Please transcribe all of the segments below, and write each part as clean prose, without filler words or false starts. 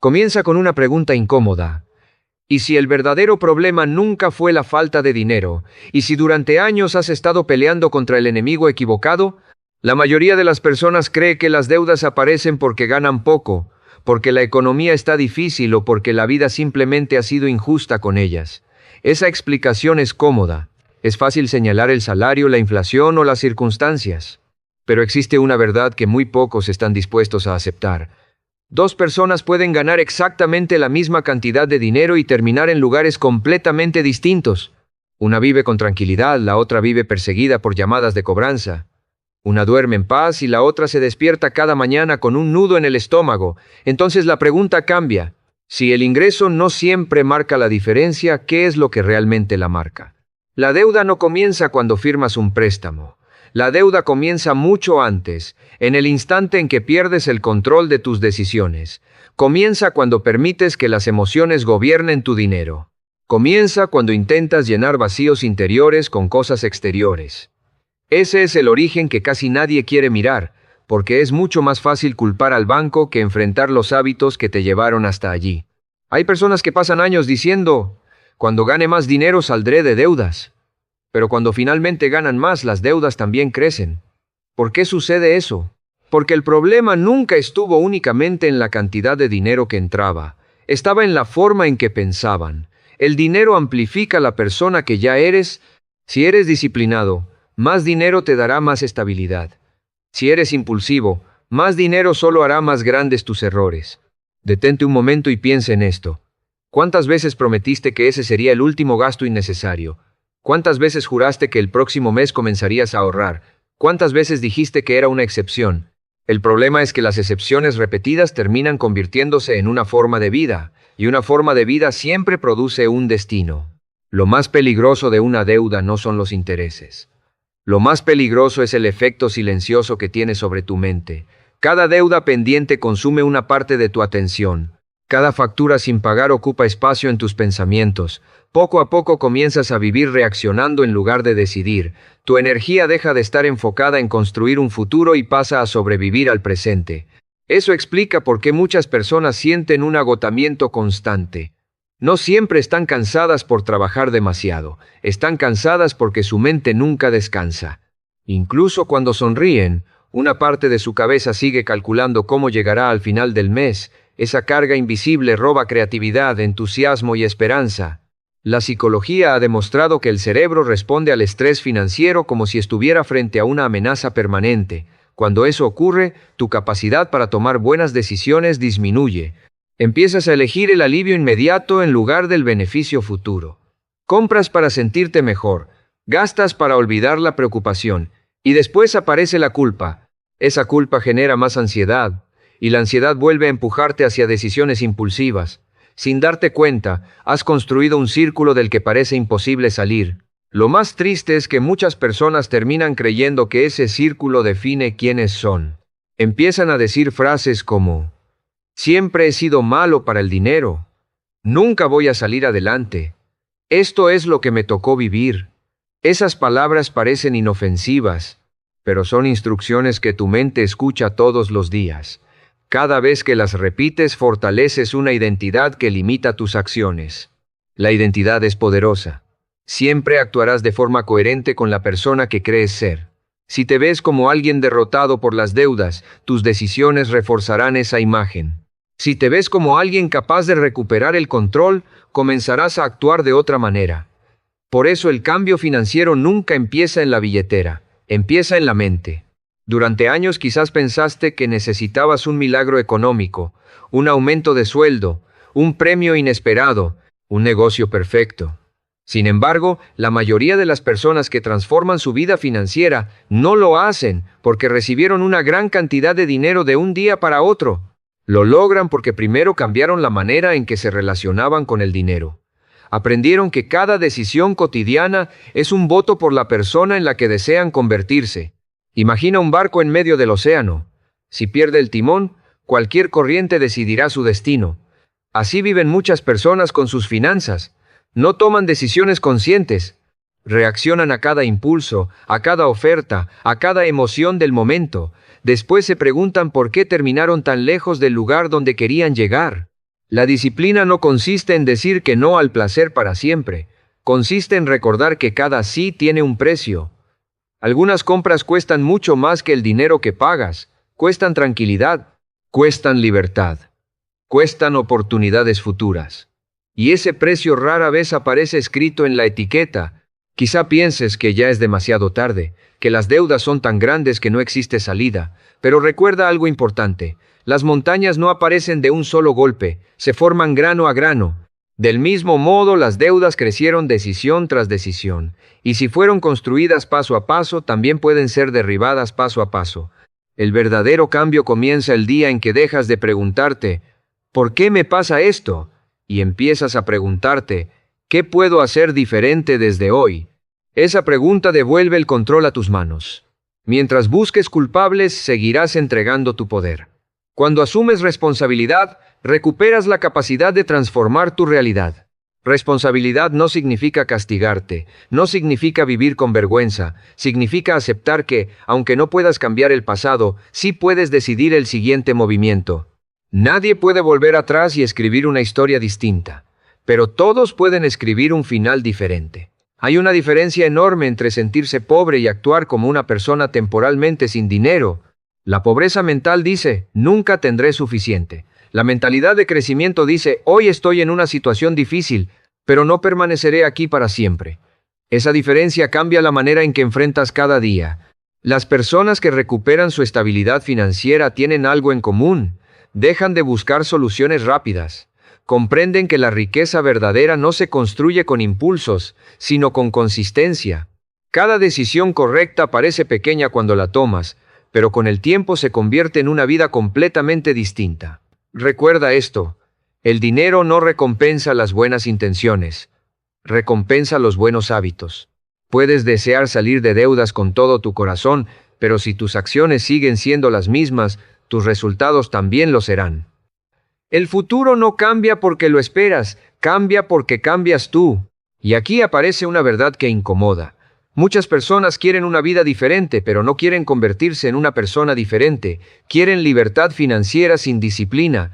Comienza con una pregunta incómoda. ¿Y si el verdadero problema nunca fue la falta de dinero? ¿Y si durante años has estado peleando contra el enemigo equivocado? La mayoría de las personas cree que las deudas aparecen porque ganan poco, porque la economía está difícil o porque la vida simplemente ha sido injusta con ellas. Esa explicación es cómoda. Es fácil señalar el salario, la inflación o las circunstancias. Pero existe una verdad que muy pocos están dispuestos a aceptar. Dos personas pueden ganar exactamente la misma cantidad de dinero y terminar en lugares completamente distintos. Una vive con tranquilidad, la otra vive perseguida por llamadas de cobranza. Una duerme en paz y la otra se despierta cada mañana con un nudo en el estómago. Entonces la pregunta cambia. Si el ingreso no siempre marca la diferencia, ¿qué es lo que realmente la marca? La deuda no comienza cuando firmas un préstamo. La deuda comienza mucho antes, en el instante en que pierdes el control de tus decisiones. Comienza cuando permites que las emociones gobiernen tu dinero. Comienza cuando intentas llenar vacíos interiores con cosas exteriores. Ese es el origen que casi nadie quiere mirar, porque es mucho más fácil culpar al banco que enfrentar los hábitos que te llevaron hasta allí. Hay personas que pasan años diciendo, cuando gane más dinero saldré de deudas. Pero cuando finalmente ganan más, las deudas también crecen. ¿Por qué sucede eso? Porque el problema nunca estuvo únicamente en la cantidad de dinero que entraba. Estaba en la forma en que pensaban. El dinero amplifica la persona que ya eres. Si eres disciplinado, más dinero te dará más estabilidad. Si eres impulsivo, más dinero solo hará más grandes tus errores. Detente un momento y piensa en esto. ¿Cuántas veces prometiste que ese sería el último gasto innecesario? ¿Cuántas veces juraste que el próximo mes comenzarías a ahorrar? ¿Cuántas veces dijiste que era una excepción? El problema es que las excepciones repetidas terminan convirtiéndose en una forma de vida, y una forma de vida siempre produce un destino. Lo más peligroso de una deuda no son los intereses. Lo más peligroso es el efecto silencioso que tiene sobre tu mente. Cada deuda pendiente consume una parte de tu atención. Cada factura sin pagar ocupa espacio en tus pensamientos. Poco a poco comienzas a vivir reaccionando en lugar de decidir. Tu energía deja de estar enfocada en construir un futuro y pasa a sobrevivir al presente. Eso explica por qué muchas personas sienten un agotamiento constante. No siempre están cansadas por trabajar demasiado. Están cansadas porque su mente nunca descansa. Incluso cuando sonríen, una parte de su cabeza sigue calculando cómo llegará al final del mes. Esa carga invisible roba creatividad, entusiasmo y esperanza. La psicología ha demostrado que el cerebro responde al estrés financiero como si estuviera frente a una amenaza permanente. Cuando eso ocurre, tu capacidad para tomar buenas decisiones disminuye. Empiezas a elegir el alivio inmediato en lugar del beneficio futuro. Compras para sentirte mejor, gastas para olvidar la preocupación, y después aparece la culpa. Esa culpa genera más ansiedad, y la ansiedad vuelve a empujarte hacia decisiones impulsivas. Sin darte cuenta, has construido un círculo del que parece imposible salir. Lo más triste es que muchas personas terminan creyendo que ese círculo define quiénes son. Empiezan a decir frases como, siempre he sido malo para el dinero, nunca voy a salir adelante, esto es lo que me tocó vivir. Esas palabras parecen inofensivas, pero son instrucciones que tu mente escucha todos los días. Cada vez que las repites, fortaleces una identidad que limita tus acciones. La identidad es poderosa. Siempre actuarás de forma coherente con la persona que crees ser. Si te ves como alguien derrotado por las deudas, tus decisiones reforzarán esa imagen. Si te ves como alguien capaz de recuperar el control, comenzarás a actuar de otra manera. Por eso el cambio financiero nunca empieza en la billetera, empieza en la mente. Durante años quizás pensaste que necesitabas un milagro económico, un aumento de sueldo, un premio inesperado, un negocio perfecto. Sin embargo, la mayoría de las personas que transforman su vida financiera no lo hacen porque recibieron una gran cantidad de dinero de un día para otro. Lo logran porque primero cambiaron la manera en que se relacionaban con el dinero. Aprendieron que cada decisión cotidiana es un voto por la persona en la que desean convertirse. Imagina un barco en medio del océano. Si pierde el timón, cualquier corriente decidirá su destino. Así viven muchas personas con sus finanzas. No toman decisiones conscientes. Reaccionan a cada impulso, a cada oferta, a cada emoción del momento. Después se preguntan por qué terminaron tan lejos del lugar donde querían llegar. La disciplina no consiste en decir que no al placer para siempre. Consiste en recordar que cada sí tiene un precio. Algunas compras cuestan mucho más que el dinero que pagas. Cuestan tranquilidad, cuestan libertad, cuestan oportunidades futuras. Y ese precio rara vez aparece escrito en la etiqueta. Quizá pienses que ya es demasiado tarde, que las deudas son tan grandes que no existe salida, pero recuerda algo importante. Las montañas no aparecen de un solo golpe, se forman grano a grano. Del mismo modo, las deudas crecieron decisión tras decisión, y si fueron construidas paso a paso, también pueden ser derribadas paso a paso. El verdadero cambio comienza el día en que dejas de preguntarte, ¿por qué me pasa esto? Y empiezas a preguntarte, ¿qué puedo hacer diferente desde hoy? Esa pregunta devuelve el control a tus manos. Mientras busques culpables, seguirás entregando tu poder. Cuando asumes responsabilidad, recuperas la capacidad de transformar tu realidad. Responsabilidad no significa castigarte, no significa vivir con vergüenza, significa aceptar que, aunque no puedas cambiar el pasado, sí puedes decidir el siguiente movimiento. Nadie puede volver atrás y escribir una historia distinta, pero todos pueden escribir un final diferente. Hay una diferencia enorme entre sentirse pobre y actuar como una persona temporalmente sin dinero. La pobreza mental dice, nunca tendré suficiente. La mentalidad de crecimiento dice, hoy estoy en una situación difícil, pero no permaneceré aquí para siempre. Esa diferencia cambia la manera en que enfrentas cada día. Las personas que recuperan su estabilidad financiera tienen algo en común. Dejan de buscar soluciones rápidas. Comprenden que la riqueza verdadera no se construye con impulsos, sino con consistencia. Cada decisión correcta parece pequeña cuando la tomas, pero con el tiempo se convierte en una vida completamente distinta. Recuerda esto, el dinero no recompensa las buenas intenciones, recompensa los buenos hábitos. Puedes desear salir de deudas con todo tu corazón, pero si tus acciones siguen siendo las mismas, tus resultados también lo serán. El futuro no cambia porque lo esperas, cambia porque cambias tú. Y aquí aparece una verdad que incomoda. Muchas personas quieren una vida diferente, pero no quieren convertirse en una persona diferente. Quieren libertad financiera sin disciplina.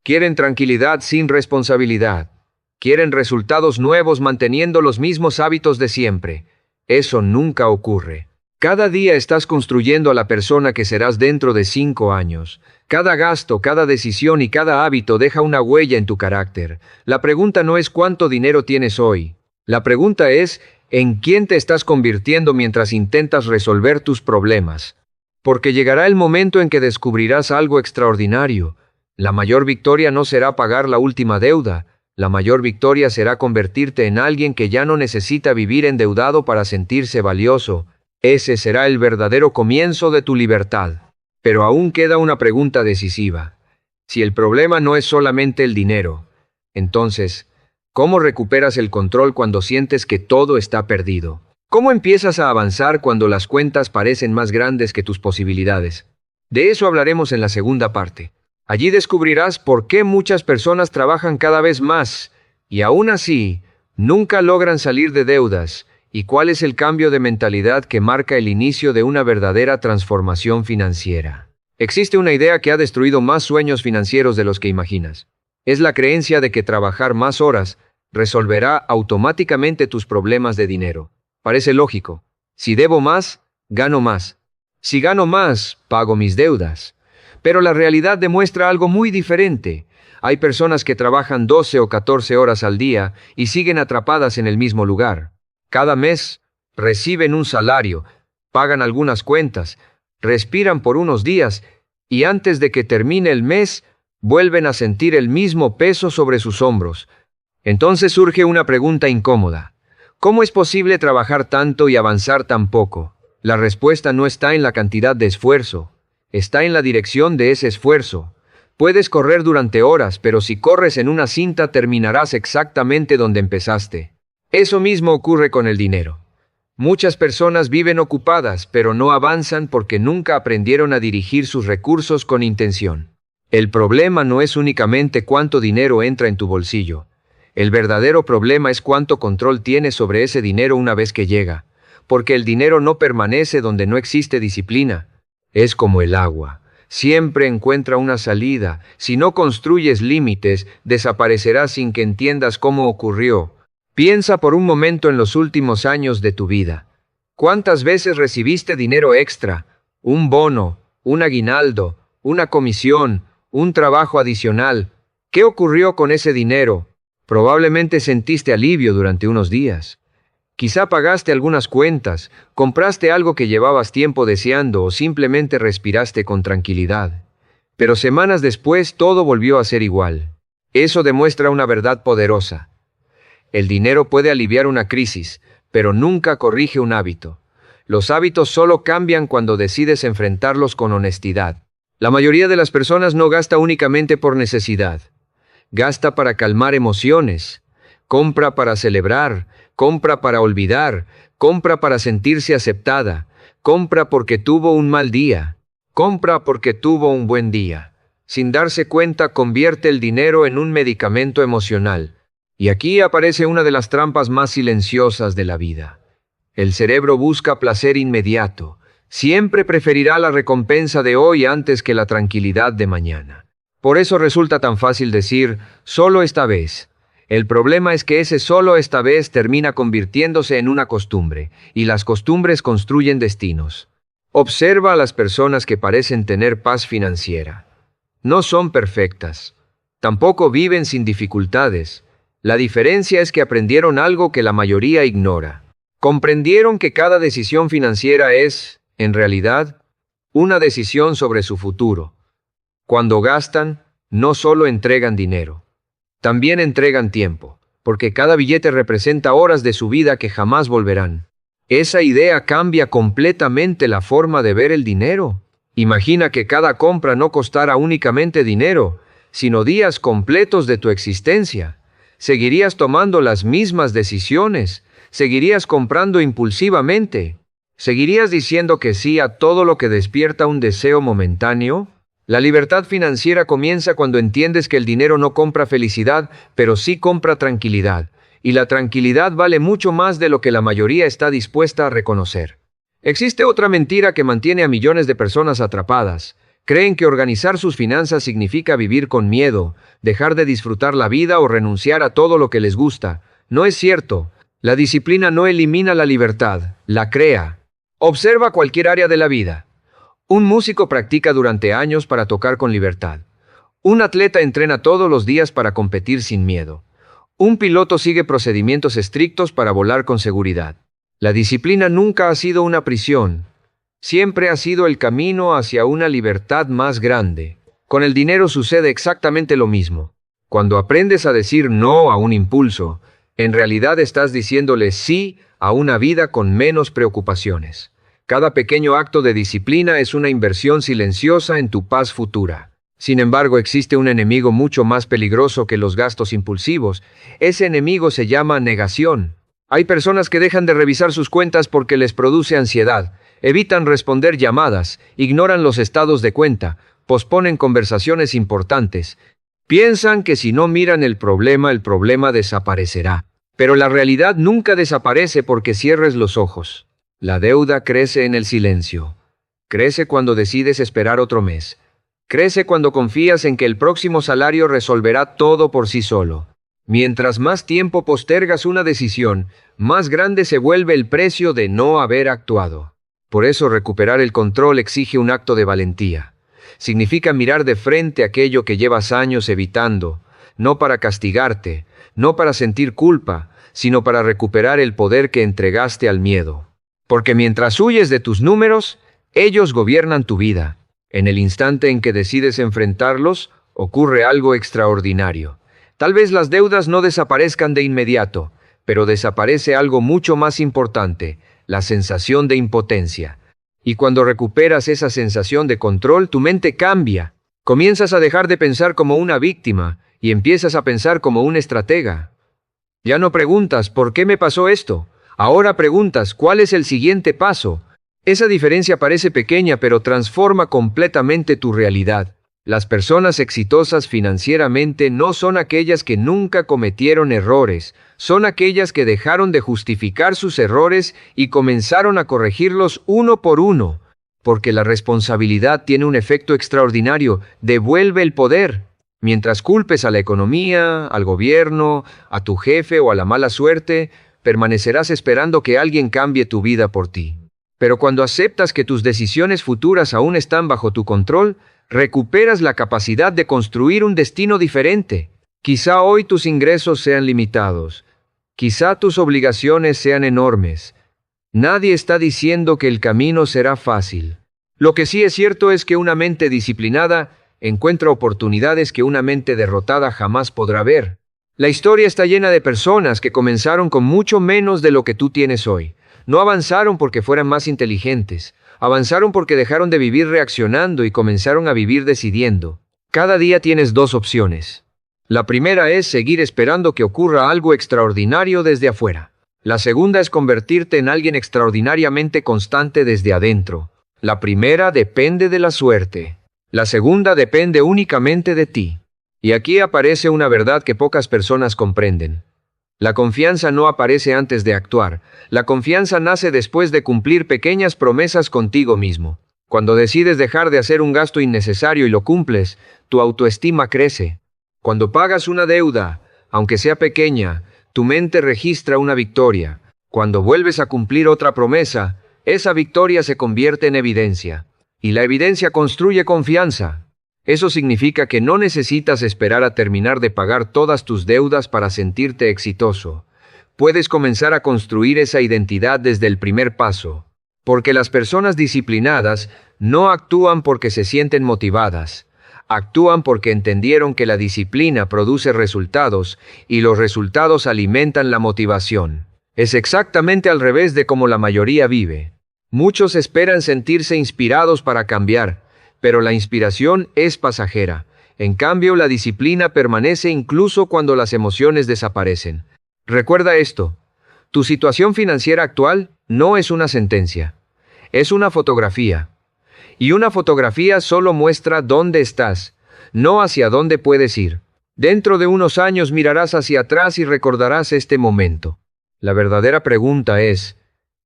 Quieren tranquilidad sin responsabilidad. Quieren resultados nuevos manteniendo los mismos hábitos de siempre. Eso nunca ocurre. Cada día estás construyendo a la persona que serás dentro de 5 años. Cada gasto, cada decisión y cada hábito deja una huella en tu carácter. La pregunta no es cuánto dinero tienes hoy. La pregunta es, ¿en quién te estás convirtiendo mientras intentas resolver tus problemas? Porque llegará el momento en que descubrirás algo extraordinario. La mayor victoria no será pagar la última deuda. La mayor victoria será convertirte en alguien que ya no necesita vivir endeudado para sentirse valioso. Ese será el verdadero comienzo de tu libertad. Pero aún queda una pregunta decisiva. Si el problema no es solamente el dinero, entonces, ¿cómo recuperas el control cuando sientes que todo está perdido? ¿Cómo empiezas a avanzar cuando las cuentas parecen más grandes que tus posibilidades? De eso hablaremos en la segunda parte. Allí descubrirás por qué muchas personas trabajan cada vez más y aún así nunca logran salir de deudas y cuál es el cambio de mentalidad que marca el inicio de una verdadera transformación financiera. Existe una idea que ha destruido más sueños financieros de los que imaginas. Es la creencia de que trabajar más horas resolverá automáticamente tus problemas de dinero. Parece lógico. Si debo más, gano más. Si gano más, pago mis deudas. Pero la realidad demuestra algo muy diferente. Hay personas que trabajan 12 o 14 horas al día y siguen atrapadas en el mismo lugar. Cada mes reciben un salario, pagan algunas cuentas, respiran por unos días y antes de que termine el mes, vuelven a sentir el mismo peso sobre sus hombros. Entonces surge una pregunta incómoda. ¿Cómo es posible trabajar tanto y avanzar tan poco? La respuesta no está en la cantidad de esfuerzo, está en la dirección de ese esfuerzo. Puedes correr durante horas, pero si corres en una cinta terminarás exactamente donde empezaste. Eso mismo ocurre con el dinero. Muchas personas viven ocupadas, pero no avanzan porque nunca aprendieron a dirigir sus recursos con intención. El problema no es únicamente cuánto dinero entra en tu bolsillo. El verdadero problema es cuánto control tienes sobre ese dinero una vez que llega, porque el dinero no permanece donde no existe disciplina. Es como el agua. Siempre encuentra una salida. Si no construyes límites, desaparecerá sin que entiendas cómo ocurrió. Piensa por un momento en los últimos años de tu vida. ¿Cuántas veces recibiste dinero extra? Un bono, un aguinaldo, una comisión, un trabajo adicional. ¿Qué ocurrió con ese dinero? Probablemente sentiste alivio durante unos días. Quizá pagaste algunas cuentas, compraste algo que llevabas tiempo deseando o simplemente respiraste con tranquilidad. Pero semanas después todo volvió a ser igual. Eso demuestra una verdad poderosa. El dinero puede aliviar una crisis, pero nunca corrige un hábito. Los hábitos solo cambian cuando decides enfrentarlos con honestidad. La mayoría de las personas no gasta únicamente por necesidad. Gasta para calmar emociones, compra para celebrar, compra para olvidar, compra para sentirse aceptada, compra porque tuvo un mal día, compra porque tuvo un buen día. Sin darse cuenta, convierte el dinero en un medicamento emocional. Y aquí aparece una de las trampas más silenciosas de la vida. El cerebro busca placer inmediato. Siempre preferirá la recompensa de hoy antes que la tranquilidad de mañana. Por eso resulta tan fácil decir, solo esta vez. El problema es que ese solo esta vez termina convirtiéndose en una costumbre, y las costumbres construyen destinos. Observa a las personas que parecen tener paz financiera. No son perfectas. Tampoco viven sin dificultades. La diferencia es que aprendieron algo que la mayoría ignora. Comprendieron que cada decisión financiera es, en realidad, una decisión sobre su futuro. Cuando gastan, no solo entregan dinero, también entregan tiempo, porque cada billete representa horas de su vida que jamás volverán. Esa idea cambia completamente la forma de ver el dinero. Imagina que cada compra no costara únicamente dinero, sino días completos de tu existencia. Seguirías tomando las mismas decisiones, seguirías comprando impulsivamente, seguirías diciendo que sí a todo lo que despierta un deseo momentáneo. La libertad financiera comienza cuando entiendes que el dinero no compra felicidad, pero sí compra tranquilidad, y la tranquilidad vale mucho más de lo que la mayoría está dispuesta a reconocer. Existe otra mentira que mantiene a millones de personas atrapadas. Creen que organizar sus finanzas significa vivir con miedo, dejar de disfrutar la vida o renunciar a todo lo que les gusta. No es cierto. La disciplina no elimina la libertad, la crea. Observa cualquier área de la vida. Un músico practica durante años para tocar con libertad. Un atleta entrena todos los días para competir sin miedo. Un piloto sigue procedimientos estrictos para volar con seguridad. La disciplina nunca ha sido una prisión. Siempre ha sido el camino hacia una libertad más grande. Con el dinero sucede exactamente lo mismo. Cuando aprendes a decir no a un impulso, en realidad estás diciéndole sí a una vida con menos preocupaciones. Cada pequeño acto de disciplina es una inversión silenciosa en tu paz futura. Sin embargo, existe un enemigo mucho más peligroso que los gastos impulsivos. Ese enemigo se llama negación. Hay personas que dejan de revisar sus cuentas porque les produce ansiedad, evitan responder llamadas, ignoran los estados de cuenta, posponen conversaciones importantes. Piensan que si no miran el problema desaparecerá. Pero la realidad nunca desaparece porque cierres los ojos. La deuda crece en el silencio. Crece cuando decides esperar otro mes. Crece cuando confías en que el próximo salario resolverá todo por sí solo. Mientras más tiempo postergas una decisión, más grande se vuelve el precio de no haber actuado. Por eso recuperar el control exige un acto de valentía. Significa mirar de frente aquello que llevas años evitando, no para castigarte, no para sentir culpa, sino para recuperar el poder que entregaste al miedo. Porque mientras huyes de tus números, ellos gobiernan tu vida. En el instante en que decides enfrentarlos, ocurre algo extraordinario. Tal vez las deudas no desaparezcan de inmediato, pero desaparece algo mucho más importante, la sensación de impotencia. Y cuando recuperas esa sensación de control, tu mente cambia. Comienzas a dejar de pensar como una víctima y empiezas a pensar como un estratega. Ya no preguntas, ¿por qué me pasó esto? Ahora preguntas, ¿cuál es el siguiente paso? Esa diferencia parece pequeña, pero transforma completamente tu realidad. Las personas exitosas financieramente no son aquellas que nunca cometieron errores, son aquellas que dejaron de justificar sus errores y comenzaron a corregirlos uno por uno. porque la responsabilidad tiene un efecto extraordinario, devuelve el poder. Mientras culpes a la economía, al gobierno, a tu jefe o a la mala suerte, permanecerás esperando que alguien cambie tu vida por ti. Pero cuando aceptas que tus decisiones futuras aún están bajo tu control, recuperas la capacidad de construir un destino diferente. Quizá hoy tus ingresos sean limitados. Quizá tus obligaciones sean enormes. Nadie está diciendo que el camino será fácil. Lo que sí es cierto es que una mente disciplinada encuentra oportunidades que una mente derrotada jamás podrá ver. La historia está llena de personas que comenzaron con mucho menos de lo que tú tienes hoy. No avanzaron porque fueran más inteligentes. Avanzaron porque dejaron de vivir reaccionando y comenzaron a vivir decidiendo. Cada día tienes dos opciones. La primera es seguir esperando que ocurra algo extraordinario desde afuera. La segunda es convertirte en alguien extraordinariamente constante desde adentro. La primera depende de la suerte. La segunda depende únicamente de ti. Y aquí aparece una verdad que pocas personas comprenden. La confianza no aparece antes de actuar. La confianza nace después de cumplir pequeñas promesas contigo mismo. Cuando decides dejar de hacer un gasto innecesario y lo cumples, tu autoestima crece. Cuando pagas una deuda, aunque sea pequeña, tu mente registra una victoria. Cuando vuelves a cumplir otra promesa, esa victoria se convierte en evidencia. Y la evidencia construye confianza. Eso significa que no necesitas esperar a terminar de pagar todas tus deudas para sentirte exitoso. Puedes comenzar a construir esa identidad desde el primer paso. Porque las personas disciplinadas no actúan porque se sienten motivadas. Actúan porque entendieron que la disciplina produce resultados y los resultados alimentan la motivación. Es exactamente al revés de cómo la mayoría vive. Muchos esperan sentirse inspirados para cambiar, pero la inspiración es pasajera. En cambio, la disciplina permanece incluso cuando las emociones desaparecen. Recuerda esto: tu situación financiera actual no es una sentencia, es una fotografía. Y una fotografía solo muestra dónde estás, no hacia dónde puedes ir. Dentro de unos años mirarás hacia atrás y recordarás este momento. La verdadera pregunta es: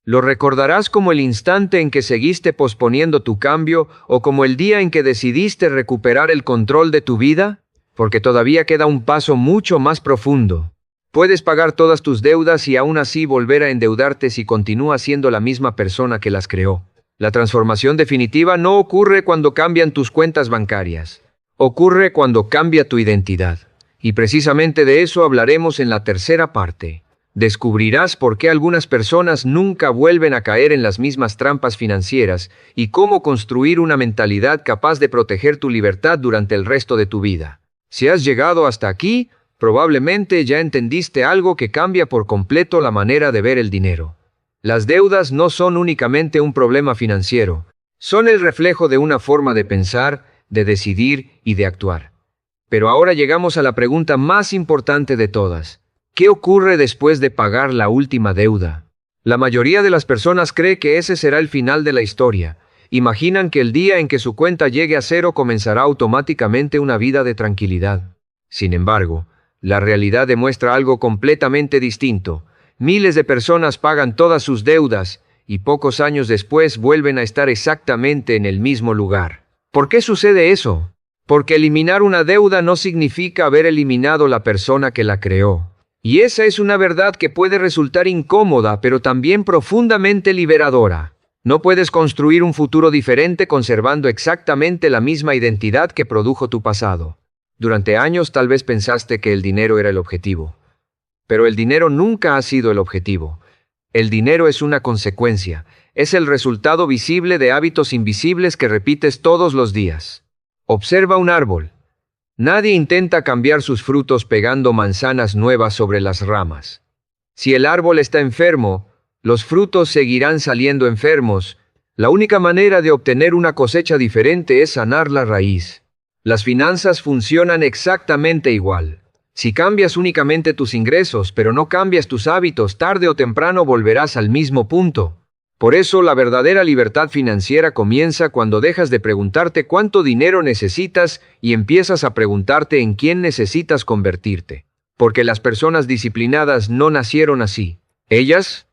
¿lo recordarás como el instante en que seguiste posponiendo tu cambio o como el día en que decidiste recuperar el control de tu vida? Porque todavía queda un paso mucho más profundo. Puedes pagar todas tus deudas y aún así volver a endeudarte si continúas siendo la misma persona que las creó. La transformación definitiva no ocurre cuando cambian tus cuentas bancarias. Ocurre cuando cambia tu identidad. Y precisamente de eso hablaremos en la tercera parte. Descubrirás por qué algunas personas nunca vuelven a caer en las mismas trampas financieras y cómo construir una mentalidad capaz de proteger tu libertad durante el resto de tu vida. Si has llegado hasta aquí, probablemente ya entendiste algo que cambia por completo la manera de ver el dinero. Las deudas no son únicamente un problema financiero, son el reflejo de una forma de pensar, de decidir y de actuar. Pero ahora llegamos a la pregunta más importante de todas. ¿Qué ocurre después de pagar la última deuda? La mayoría de las personas cree que ese será el final de la historia. Imaginan que el día en que su cuenta llegue a cero comenzará automáticamente una vida de tranquilidad. Sin embargo, la realidad demuestra algo completamente distinto. Miles de personas pagan todas sus deudas y pocos años después vuelven a estar exactamente en el mismo lugar. ¿Por qué sucede eso? Porque eliminar una deuda no significa haber eliminado la persona que la creó. Y esa es una verdad que puede resultar incómoda, pero también profundamente liberadora. No puedes construir un futuro diferente conservando exactamente la misma identidad que produjo tu pasado. Durante años tal vez pensaste que el dinero era el objetivo. Pero el dinero nunca ha sido el objetivo. El dinero es una consecuencia. Es el resultado visible de hábitos invisibles que repites todos los días. Observa un árbol. Nadie intenta cambiar sus frutos pegando manzanas nuevas sobre las ramas. Si el árbol está enfermo, los frutos seguirán saliendo enfermos. La única manera de obtener una cosecha diferente es sanar la raíz. Las finanzas funcionan exactamente igual. Si cambias únicamente tus ingresos, pero no cambias tus hábitos, tarde o temprano volverás al mismo punto. Por eso, la verdadera libertad financiera comienza cuando dejas de preguntarte cuánto dinero necesitas y empiezas a preguntarte en quién necesitas convertirte. Porque las personas disciplinadas no nacieron así. Ellas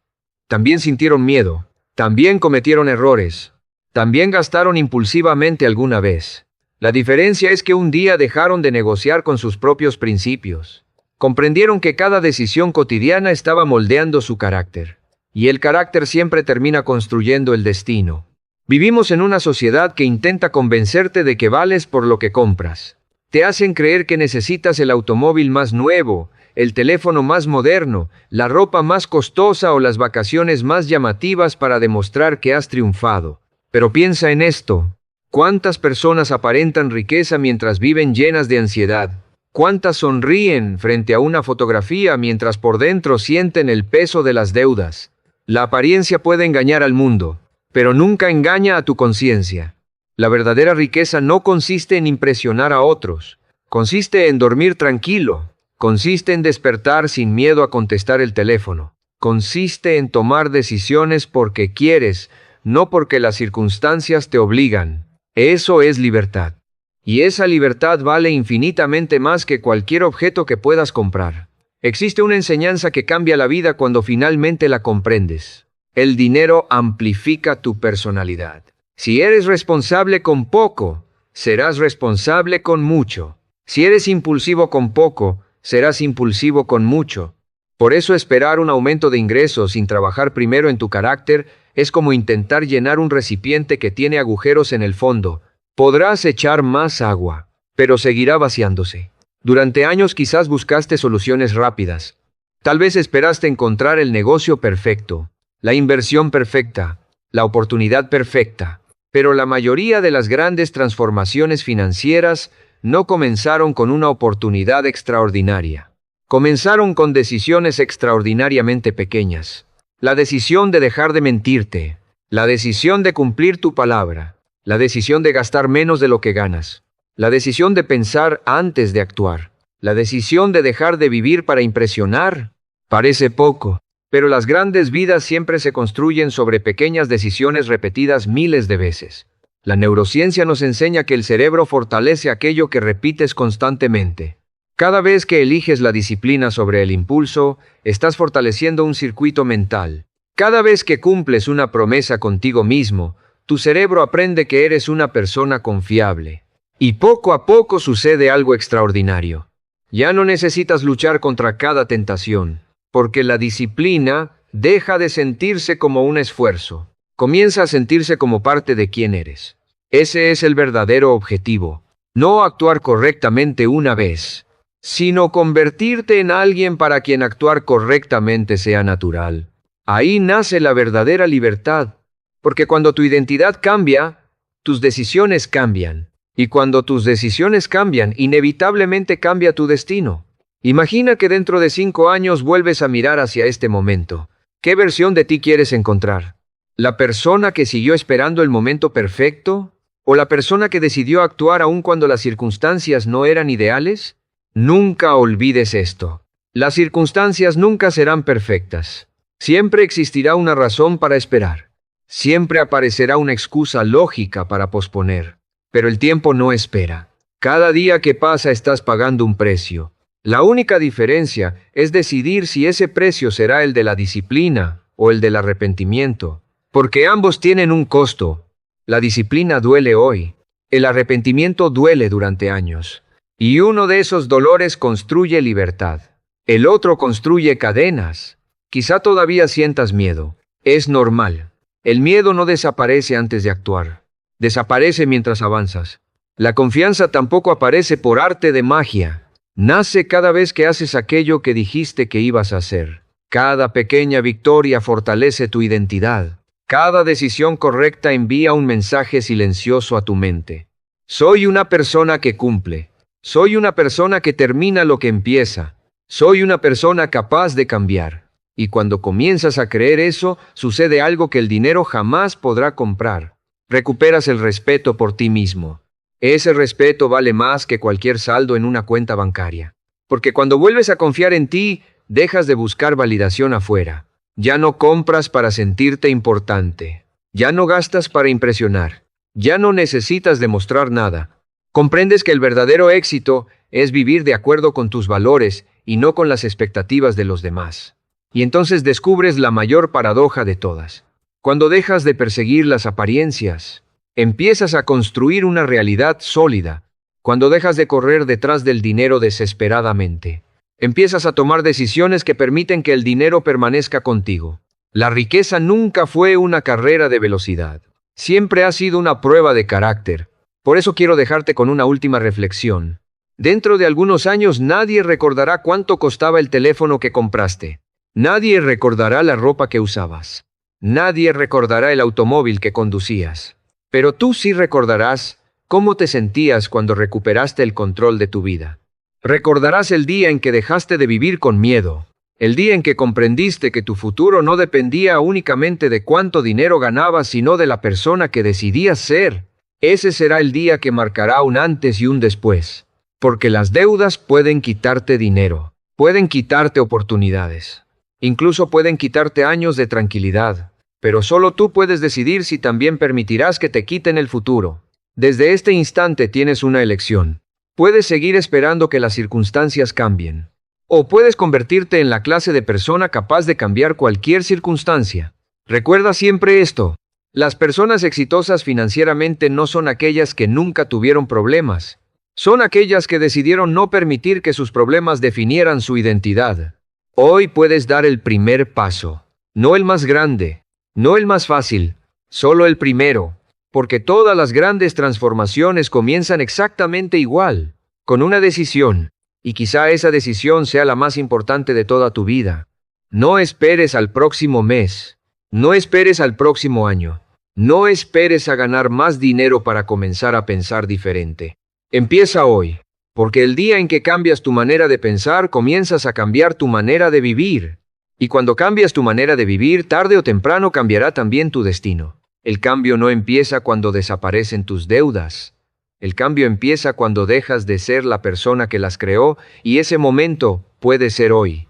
también sintieron miedo, también cometieron errores, También gastaron impulsivamente alguna vez. La diferencia es que un día dejaron de negociar con sus propios principios. Comprendieron que cada decisión cotidiana estaba moldeando su carácter. Y el carácter siempre termina construyendo el destino. Vivimos en una sociedad que intenta convencerte de que vales por lo que compras. Te hacen creer que necesitas el automóvil más nuevo, el teléfono más moderno, la ropa más costosa o las vacaciones más llamativas para demostrar que has triunfado. Pero piensa en esto. ¿Cuántas personas aparentan riqueza mientras viven llenas de ansiedad? ¿Cuántas sonríen frente a una fotografía mientras por dentro sienten el peso de las deudas? La apariencia puede engañar al mundo, pero nunca engaña a tu conciencia. La verdadera riqueza no consiste en impresionar a otros. Consiste en dormir tranquilo. Consiste en despertar sin miedo a contestar el teléfono. Consiste en tomar decisiones porque quieres, no porque las circunstancias te obligan. Eso es libertad. Y esa libertad vale infinitamente más que cualquier objeto que puedas comprar. Existe una enseñanza que cambia la vida cuando finalmente la comprendes. El dinero amplifica tu personalidad. Si eres responsable con poco, serás responsable con mucho. Si eres impulsivo con poco, serás impulsivo con mucho. Por eso esperar un aumento de ingresos sin trabajar primero en tu carácter es como intentar llenar un recipiente que tiene agujeros en el fondo. Podrás echar más agua, pero seguirá vaciándose. Durante años quizás buscaste soluciones rápidas. Tal vez esperaste encontrar el negocio perfecto, la inversión perfecta, la oportunidad perfecta. Pero la mayoría de las grandes transformaciones financieras no comenzaron con una oportunidad extraordinaria. Comenzaron con decisiones extraordinariamente pequeñas. La decisión de dejar de mentirte, la decisión de cumplir tu palabra, la decisión de gastar menos de lo que ganas, la decisión de pensar antes de actuar, la decisión de dejar de vivir para impresionar. Parece poco, pero las grandes vidas siempre se construyen sobre pequeñas decisiones repetidas miles de veces. La neurociencia nos enseña que el cerebro fortalece aquello que repites constantemente. Cada vez que eliges la disciplina sobre el impulso, estás fortaleciendo un circuito mental. Cada vez que cumples una promesa contigo mismo, tu cerebro aprende que eres una persona confiable. Y poco a poco sucede algo extraordinario. Ya no necesitas luchar contra cada tentación, porque la disciplina deja de sentirse como un esfuerzo. Comienza a sentirse como parte de quién eres. Ese es el verdadero objetivo. No actuar correctamente una vez, sino convertirte en alguien para quien actuar correctamente sea natural. Ahí nace la verdadera libertad, porque cuando tu identidad cambia, tus decisiones cambian. Y cuando tus decisiones cambian, inevitablemente cambia tu destino. Imagina que dentro de 5 años vuelves a mirar hacia este momento. ¿Qué versión de ti quieres encontrar? ¿La persona que siguió esperando el momento perfecto? ¿O la persona que decidió actuar aun cuando las circunstancias no eran ideales? Nunca olvides esto. Las circunstancias nunca serán perfectas. Siempre existirá una razón para esperar. Siempre aparecerá una excusa lógica para posponer. Pero el tiempo no espera. Cada día que pasa estás pagando un precio. La única diferencia es decidir si ese precio será el de la disciplina o el del arrepentimiento. Porque ambos tienen un costo. La disciplina duele hoy. El arrepentimiento duele durante años. Y uno de esos dolores construye libertad. El otro construye cadenas. Quizá todavía sientas miedo. Es normal. El miedo no desaparece antes de actuar. Desaparece mientras avanzas. La confianza tampoco aparece por arte de magia. Nace cada vez que haces aquello que dijiste que ibas a hacer. Cada pequeña victoria fortalece tu identidad. Cada decisión correcta envía un mensaje silencioso a tu mente. Soy una persona que cumple. Soy una persona que termina lo que empieza. Soy una persona capaz de cambiar. Y cuando comienzas a creer eso, sucede algo que el dinero jamás podrá comprar. Recuperas el respeto por ti mismo. Ese respeto vale más que cualquier saldo en una cuenta bancaria. Porque cuando vuelves a confiar en ti, dejas de buscar validación afuera. Ya no compras para sentirte importante. Ya no gastas para impresionar. Ya no necesitas demostrar nada. Comprendes que el verdadero éxito es vivir de acuerdo con tus valores y no con las expectativas de los demás. Y entonces descubres la mayor paradoja de todas. Cuando dejas de perseguir las apariencias, Empiezas a construir una realidad sólida cuando dejas de correr detrás del dinero desesperadamente. Empiezas a tomar decisiones que permiten que el dinero permanezca contigo. La riqueza nunca fue una carrera de velocidad. Siempre ha sido una prueba de carácter. Por eso quiero dejarte con una última reflexión. Dentro de algunos años nadie recordará cuánto costaba el teléfono que compraste. Nadie recordará la ropa que usabas. Nadie recordará el automóvil que conducías. Pero tú sí recordarás cómo te sentías cuando recuperaste el control de tu vida. Recordarás el día en que dejaste de vivir con miedo. El día en que comprendiste que tu futuro no dependía únicamente de cuánto dinero ganabas, sino de la persona que decidías ser. Ese será el día que marcará un antes y un después. Porque las deudas pueden quitarte dinero, pueden quitarte oportunidades, incluso pueden quitarte años de tranquilidad. Pero solo tú puedes decidir si también permitirás que te quiten el futuro. Desde este instante tienes una elección. Puedes seguir esperando que las circunstancias cambien. O puedes convertirte en la clase de persona capaz de cambiar cualquier circunstancia. Recuerda siempre esto. Las personas exitosas financieramente no son aquellas que nunca tuvieron problemas. Son aquellas que decidieron no permitir que sus problemas definieran su identidad. Hoy puedes dar el primer paso. No el más grande, no el más fácil, solo el primero. Porque todas las grandes transformaciones comienzan exactamente igual, con una decisión. Y quizá esa decisión sea la más importante de toda tu vida. No esperes al próximo mes. No esperes al próximo año. No esperes a ganar más dinero para comenzar a pensar diferente. Empieza hoy, porque el día en que cambias tu manera de pensar, comienzas a cambiar tu manera de vivir. Y cuando cambias tu manera de vivir, tarde o temprano cambiará también tu destino. El cambio no empieza cuando desaparecen tus deudas. El cambio empieza cuando dejas de ser la persona que las creó, y ese momento puede ser hoy.